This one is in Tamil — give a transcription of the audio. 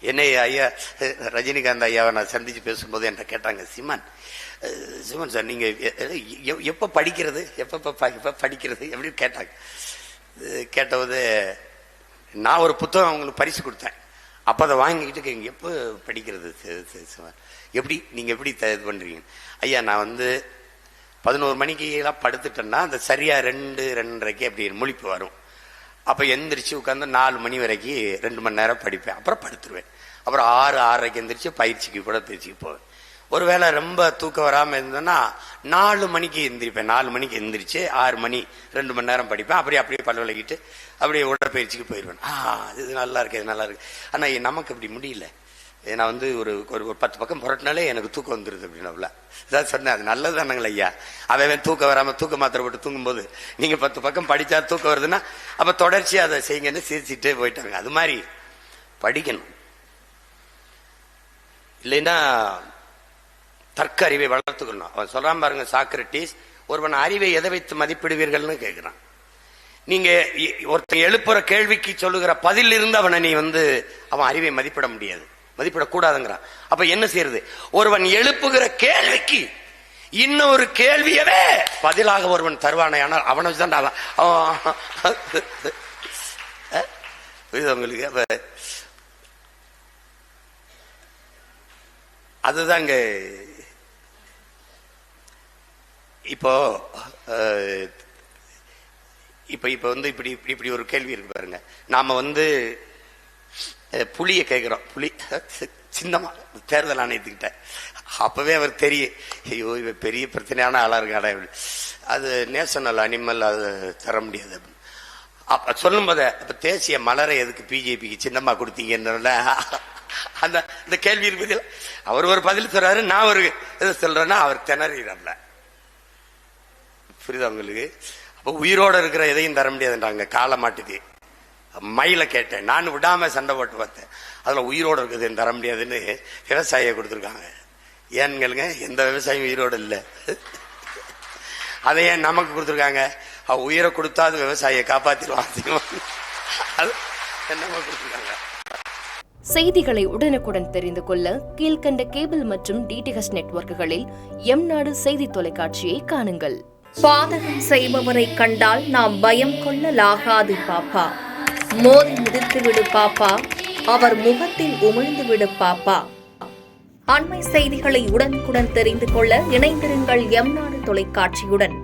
என்னை ஐயா ரஜினிகாந்த் ஐயாவை நான் சந்தித்து பேசும்போது என்கிட்ட கேட்டாங்க, சிமன் சார் நீங்கள் எப்போ படிக்கிறது எப்போ படிக்கிறது எப்படின்னு கேட்டாங்க. கேட்டபோது நான் ஒரு புத்தகம் அவங்களுக்கு பரிசு கொடுத்தேன். அப்போ அதை வாங்கிக்கிட்டு எப்போ படிக்கிறது சிமன், எப்படி நீங்கள் எப்படி இது பண்ணுறீங்க? ஐயா நான் 11 மணிக்கெல்லாம் படுத்துட்டேன்னா அந்த சரியாக 2-2:30 அப்படி முழிப்பு வரும். அப்போ எந்திரிச்சு உட்காந்து 4 மணி வரைக்கும் 2 மணி நேரம் படிப்பேன். அப்புறம் படுத்துருவேன். அப்புறம் 6-6:30 எந்திரிச்சு பயிற்சிக்கு போவேன். ஒருவேளை ரொம்ப தூக்கம் வராமல் இருந்தேன்னா 4 மணிக்கு எந்திரிப்பேன். 4 மணிக்கு எந்திரிச்சு 6 மணி 2 மணி நேரம் படிப்பேன். அப்படியே பல் விளக்கிட்டு அப்படியே உடற்பயிற்சிக்கு போயிடுவேன். இது நல்லா இருக்கு, இது நல்லா இருக்கு. ஆனால் நமக்கு அப்படி முடியல. நான் ஒரு 10 பக்கம் புரட்டினாலே எனக்கு தூக்கம் வந்துடுது அப்படின்னா இதான் சொன்னேன். அது நல்லது தானங்கள ஐயா. அவன் தூக்கம் வராமல் தூக்க மாத்திரை போட்டு தூங்கும்போது நீங்கள் 10 பக்கம் படித்தா தூக்கம் வருதுன்னா அப்போ தொடர்ச்சியாக அதை செய்யுங்கன்னு சிரிச்சுட்டே போயிட்டாங்க. அது மாதிரி படிக்கணும். இல்லைன்னா தர்க்க அறிவை வளர்த்துக்கணும். அவன் சொல்றான் பாருங்க, சாக்ரட்டிஸ், ஒருவன் அறிவை எதை வைத்து மதிப்பிடுவீர்கள்னு கேட்கிறான். நீங்க ஒருத்தன் எழுப்புற கேள்விக்கு சொல்லுகிற பதில் இருந்து அவனை நீ அவன் அறிவை மதிப்பிட முடியாது, மதிப்பிடக்கூடாதுங்கிறான். அப்ப என்ன செய்யறது? ஒருவன் எழுப்புகிற கேள்விக்கு இன்னொரு கேள்வியவே பதிலாக ஒருவன் தருவானே, ஆனால் அவனை தான் உங்களுக்கு. அப்ப அதுதாங்க இப்போ இப்ப இப்படி இப்படி ஒரு கேள்வி இருக்கு பாருங்க. நாம புலியை கேட்கிறோம். புலி சின்னமா தேர்தல் ஆணையத்துக்கிட்ட அப்பவே அவர் தெரியும், ஐயோ இவ பெரிய பிரச்சனையான ஆளா இருக்காடா, அது நேஷனல் அனிமல், அது தர முடியாது அப்படின்னு. அப்ப சொல்லும் போத அப்ப தேசிய மலரை எதுக்கு பிஜேபிக்கு சின்னமா கொடுத்தீங்கன்னு அந்த கேள்வி இருக்குது. அவர் ஒரு பதில் சொல்றாரு, நான் ஒரு இதை சொல்றேன்னா அவர் திணறாப்ல. புரியுதா உங்களுக்கு? அப்ப உயிரோட இருக்கிற எதையும் தர முடியாதுன்றாங்க. காளை மாட்டுக்கு மயில கேட்டேன், நான் விடாம சண்டை போட்டு பார்த்தேன், அதுல உயிரோட இருக்குது தர முடியாதுன்னு விவசாயியை கொடுத்துருக்காங்க. ஏன்னுங்க, எந்த விவசாயம் உயிரோடு இல்லை. அதை ஏன் நமக்கு கொடுத்துருக்காங்க? உயிரை கொடுத்தா அது விவசாயியை காப்பாத்திடுவாங்க. கொடுத்துருக்காங்க. செய்திகளை உடனுக்குடன் தெரிந்து கொள்ள கீழ்கண்ட கேபிள் மற்றும் டிடிஹெச் நெட்வொர்க்குகளில் எம்நாடு செய்தி தொலைக்காட்சியை காணுங்கள். பாதகம் செய்பவரை கண்டால் நாம் பயம் கொள்ளலாகாது பாப்பா. மோதி மிதித்து விடு பாப்பா, அவர் முகத்தில் உமிழ்ந்து விடு பாப்பா. அண்மை செய்திகளை உடனுக்குடன் தெரிந்து கொள்ள இணைந்திருங்கள் எம்நாடு தொலைக்காட்சியுடன்.